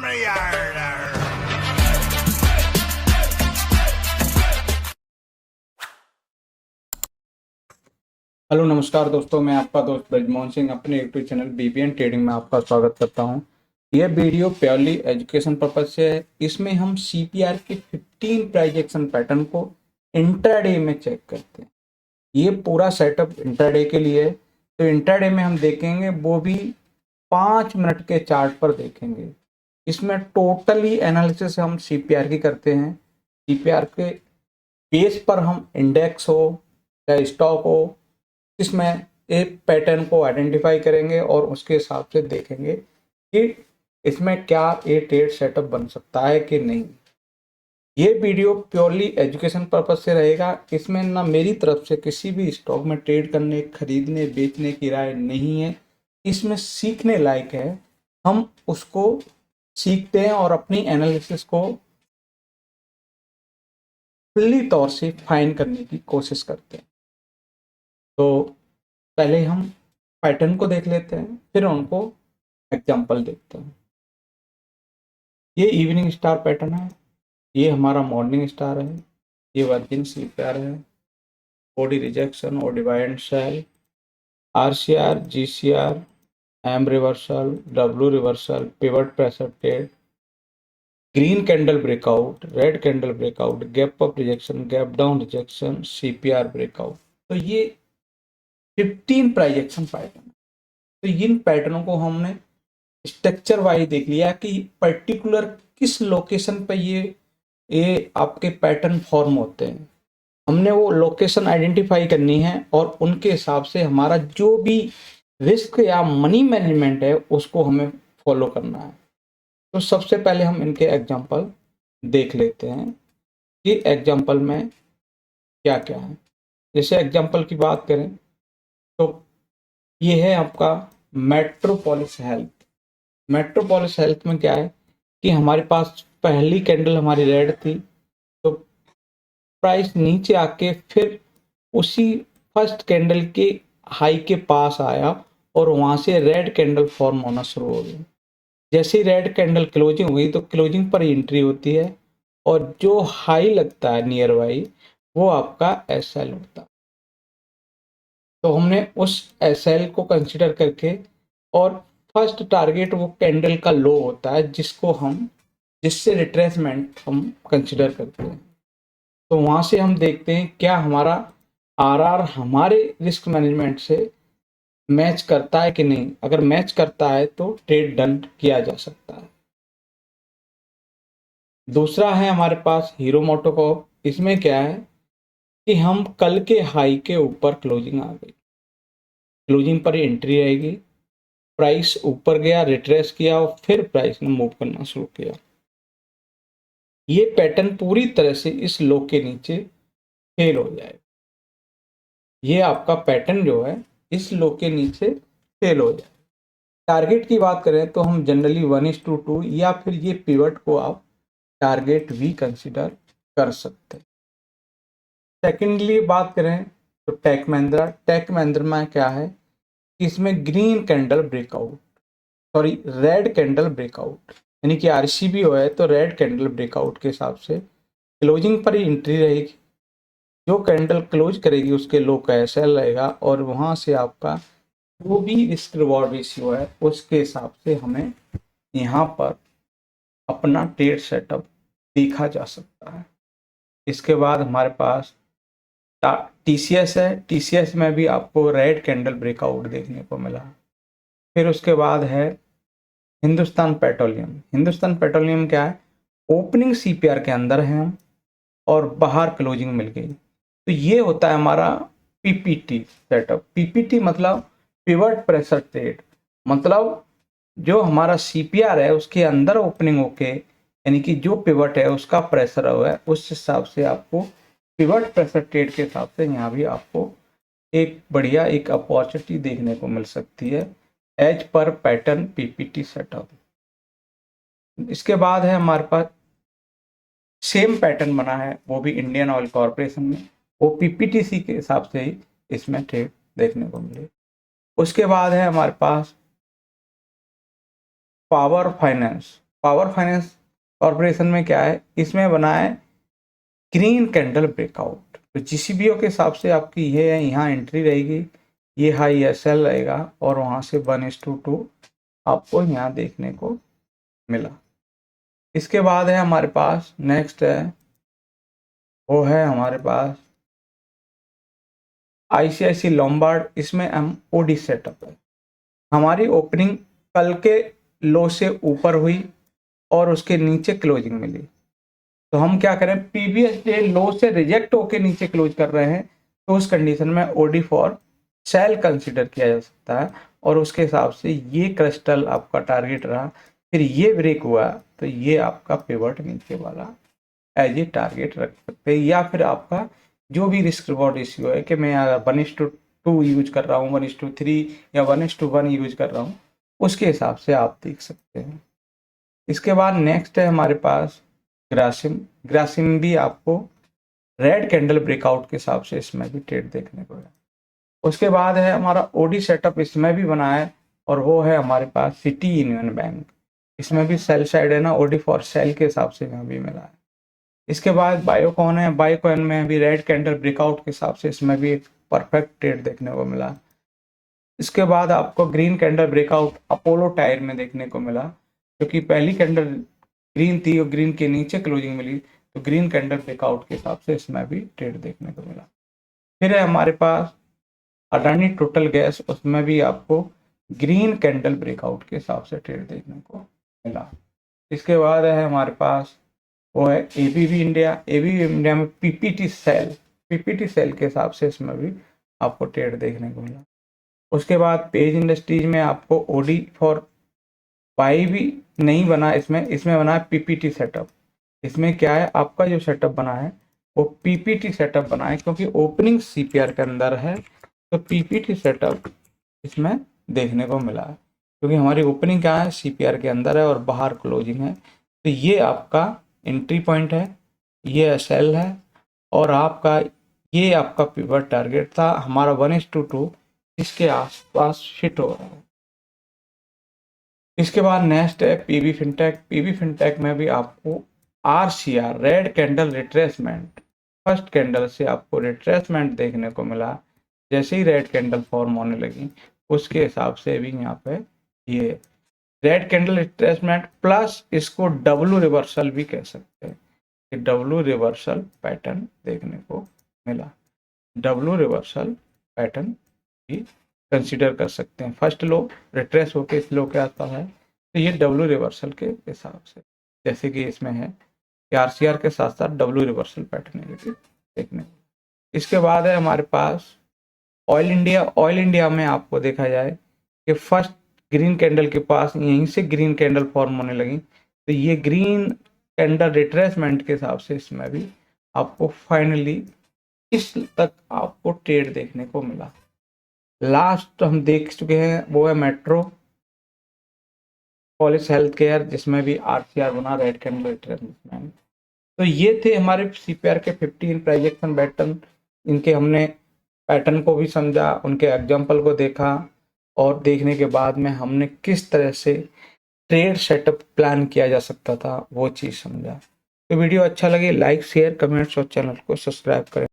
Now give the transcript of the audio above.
Hello नमस्कार दोस्तों, मैं आपका दोस्त ब्रजमोहन सिंह अपने यूट्यूब चैनल बीबीएन ट्रेडिंग में आपका स्वागत करता हूं। यह वीडियो प्योरली एजुकेशन पर्पज से है। इसमें हम सीपीआर के 15 प्राइस एक्शन पैटर्न को इंट्राडे में चेक करते हैं। ये पूरा सेटअप इंट्राडे के लिए है, तो इंट्राडे में हम देखेंगे वो भी 5 मिनट के चार्ट पर देखेंगे। इसमें टोटली एनालिसिस हम सीपीआर की करते हैं। सीपीआर के बेस पर हम इंडेक्स हो या स्टॉक हो, इसमें एक पैटर्न को आइडेंटिफाई करेंगे और उसके हिसाब से देखेंगे कि इसमें क्या ये ट्रेड सेटअप बन सकता है कि नहीं। ये वीडियो प्योरली एजुकेशन पर्पज से रहेगा। इसमें ना मेरी तरफ से किसी भी स्टॉक में ट्रेड करने, खरीदने, बेचने की राय नहीं है। इसमें सीखने लायक है, हम उसको सीखते हैं और अपनी एनालिसिस को फुल्ली तौर से फाइन करने की कोशिश करते हैं। तो पहले हम पैटर्न को देख लेते हैं, फिर उनको एग्जांपल देखते हैं। ये इवनिंग स्टार पैटर्न है, ये हमारा मॉर्निंग स्टार है, ये वर्किंग सीपीआर है, OD rejection, OD buy and sell, RCR, GCR, M reversal, W reversal, pivot pressure trade, green candle breakout, red candle breakout, gap up rejection, gap down rejection, CPR breakout. तो ये 15 price action pattern. तो इन पैटर्नों को हमने structure wise देख लिया कि particular किस location पे ये आपके पैटर्न फॉर्म होते हैं। हमने वो लोकेशन आइडेंटिफाई करनी है और उनके हिसाब से हमारा जो भी रिस्क या मनी मैनेजमेंट है उसको हमें फॉलो करना है। तो सबसे पहले हम इनके एग्जांपल देख लेते हैं कि एग्जांपल में क्या क्या है। जैसे एग्जांपल की बात करें तो ये है आपका मेट्रोपोलिस हेल्थ। मेट्रोपोलिस हेल्थ में क्या है कि हमारे पास पहली कैंडल हमारी रेड थी, तो प्राइस नीचे आके फिर उसी फर्स्ट कैंडल के हाई के पास आया और वहां से रेड कैंडल फॉर्म होना शुरू हो गई। जैसे ही रेड कैंडल क्लोजिंग हो गई तो क्लोजिंग पर एंट्री होती है और जो हाई लगता है नियर बाई वो आपका एसएल होता है। तो हमने उस एसएल को कंसिडर करके, और फर्स्ट टारगेट वो कैंडल का लो होता है जिससे रिट्रेसमेंट हम कंसिडर करते हैं। तो वहां से हम देखते हैं क्या हमारा आरआर हमारे रिस्क मैनेजमेंट से मैच करता है कि नहीं। अगर मैच करता है तो ट्रेड डन किया जा सकता है। दूसरा है हमारे पास हीरो मोटोकॉर्प। इसमें क्या है कि हम कल के हाई के ऊपर क्लोजिंग आ गई, क्लोजिंग पर एंट्री रहेगी, प्राइस ऊपर गया, रिट्रेस किया और फिर प्राइस ने मूव करना शुरू किया। ये पैटर्न पूरी तरह से इस लो के नीचे फेल हो जाएगा। ये आपका पैटर्न जो है इस लो के नीचे फेल हो जाएगा। टारगेट की बात करें तो हम जनरली 1:2 या फिर ये पिवट को आप टारगेट भी कंसिडर कर सकते हैं। सेकेंडली बात करें तो टेक महिंद्रा। टेक महिंद्रा में क्या है, इसमें green candle breakout, sorry red candle breakout, यानी कि आरसीबी हो है तो रेड कैंडल ब्रेकआउट के हिसाब से क्लोजिंग पर ही एंट्री रहेगी। जो कैंडल क्लोज करेगी उसके लो का एसएल रहेगा और वहां से आपका जो भी रिस्क रिवॉर्ड रेशियो है उसके हिसाब से हमें यहाँ पर अपना ट्रेड सेटअप देखा जा सकता है। इसके बाद हमारे पास टीसीएस है। टीसीएस में भी आपको रेड कैंडल ब्रेकआउट देखने को मिला। फिर उसके बाद है हिंदुस्तान पेट्रोलियम। हिंदुस्तान पेट्रोलियम क्या है, ओपनिंग सीपीआर के अंदर है हम और बाहर क्लोजिंग मिल गई। तो ये होता है हमारा पीपीटी सेटअप। पीपीटी मतलब पिवट प्रेशर ट्रेड, मतलब जो हमारा सीपीआर है उसके अंदर ओपनिंग होके, यानी कि जो पिवट है उसका प्रेशर है उस हिसाब से आपको पिवट प्रेशर ट्रेड के हिसाब से यहाँ भी आपको एक बढ़िया एक अपॉर्चुनिटी देखने को मिल सकती है as per pattern PPT setup. इसके बाद है हमारे पास सेम पैटर्न बना है वो भी इंडियन ऑयल कॉरपोरेशन में, वो पीपीटीसी के हिसाब से ही इसमें ट्रेड देखने को मिले। उसके बाद है हमारे पास power finance. Power finance corporation में क्या है, इसमें बना है ग्रीन कैंडल ब्रेकआउट। तो जीसीबीओ के हिसाब से आपकी ये है, यहाँ एंट्री रहेगी, ये हाई एसएल रहेगा और वहाँ से 1:2 आपको यहाँ देखने को मिला। इसके बाद है हमारे पास नेक्स्ट है, वो है हमारे पास आईसीआईसी लोम्बार्ड। इसमें हम ओडी सेटअप है, हमारी ओपनिंग कल के लो से ऊपर हुई और उसके नीचे क्लोजिंग मिली। तो हम क्या करें, प्रीवियस डे लो से रिजेक्ट होके नीचे क्लोज कर रहे हैं, तो उस कंडीशन में ओडी फॉर सेल कंसीडर किया जा सकता है और उसके हिसाब से ये क्रिस्टल आपका टारगेट रहा, फिर ये ब्रेक हुआ तो ये आपका पिवट नीचे वाला एज ए टारगेट रख सकते हैं। या फिर आपका जो भी रिस्क रिवॉर्ड इश्यू है कि मैं अगर 1:2 यूज कर रहा हूँ, 1:3 या 1:1 यूज कर रहा हूँ, उसके हिसाब से आप देख सकते हैं। इसके बाद नेक्स्ट है हमारे पास ग्रासिम। ग्रासिम भी आपको रेड कैंडल ब्रेकआउट के हिसाब से इसमें भी ट्रेड देखने को है। उसके बाद है हमारा ओडी सेटअप, इसमें भी बना है और वो है हमारे पास सिटी यूनियन बैंक। इसमें भी सेल साइड है ना, ओडी फॉर सेल के हिसाब से यहाँ भी मिला है। इसके बाद बायोकॉन है, बायोकॉन में भी रेड कैंडल ब्रेकआउट के हिसाब से इसमें भी एक परफेक्ट ट्रेड देखने को मिला। इसके बाद आपको green candle breakout Apollo tyre में देखने को मिला, क्योंकि पहली कैंडल ग्रीन थी और ग्रीन के नीचे क्लोजिंग मिली, तो ग्रीन कैंडल ब्रेकआउट के हिसाब से इसमें भी ट्रेड देखने को मिला। फिर है हमारे पास अडानी टोटल गैस, उसमें भी आपको ग्रीन कैंडल ब्रेकआउट के हिसाब से ट्रेड देखने को मिला। इसके बाद है हमारे पास वो है एबीबी इंडिया। एबीबी इंडिया में पीपीटी सेल के हिसाब से इसमें भी आपको ट्रेड देखने को मिला। उसके बाद पेज इंडस्ट्रीज में आपको ओडी फॉर बाई भी नहीं बना, इसमें बना है पीपीटी सेटअप। इसमें क्या है, आपका जो सेटअप बना है वो पीपीटी सेटअप बना है, क्योंकि ओपनिंग सीपीआर के अंदर है, तो पीपीटी सेटअप इसमें देखने को मिला है, क्योंकि हमारी ओपनिंग क्या है, सीपीआर के अंदर है और बाहर क्लोजिंग है। तो ये आपका एंट्री पॉइंट है, ये एसएल है और ये आपका पिवट टारगेट था हमारा 1:2 इसके आसपास फिट हो रहा है। इसके बाद नेक्स्ट है पीवी फिनटेक। पीवी फिनटेक में भी आपको RCR red candle retracement, first candle से आपको रिट्रेसमेंट देखने को मिला। जैसे ही रेड कैंडल फॉर्म होने लगी उसके हिसाब से भी यहाँ पे ये रेड कैंडल रिट्रेसमेंट प्लस इसको डब्लू रिवर्सल भी कह सकते हैं, कि डब्लू रिवर्सल पैटर्न देखने को मिला। डब्लू रिवर्सल पैटर्न भी कंसीडर कर सकते हैं। फर्स्ट लो रिट्रेस होके इस लो के आसपास है, तो ये डब्लू रिवर्सल के हिसाब से, जैसे कि इसमें है कि आरसीआर के साथ साथ डब्लू रिवर्सल पैटर्न देखने को। इसके बाद है हमारे पास ऑयल इंडिया। ऑयल इंडिया में आपको देखा जाए कि फर्स्ट ग्रीन कैंडल के पास यहीं से ग्रीन कैंडल फॉर्म होने लगी, तो ये ग्रीन कैंडल रिट्रेसमेंट के हिसाब से इसमें भी आपको फाइनली इस तक आपको ट्रेड देखने को मिला। लास्ट हम देख चुके हैं वो है मेट्रो पॉलिस हेल्थ केयर, जिसमें भी आरसीआर बना रेड कैंडल रिट्रेसमेंट। तो ये थे हमारे सीपीआर के 15 प्राइजेक्शन पैटर्न। इनके हमने पैटर्न को भी समझा, उनके एग्जाम्पल को देखा और देखने के बाद में हमने किस तरह से ट्रेड सेटअप प्लान किया जा सकता था वो चीज़ समझा। तो वीडियो अच्छा लगे लाइक शेयर कमेंट्स और चैनल को सब्सक्राइब करें।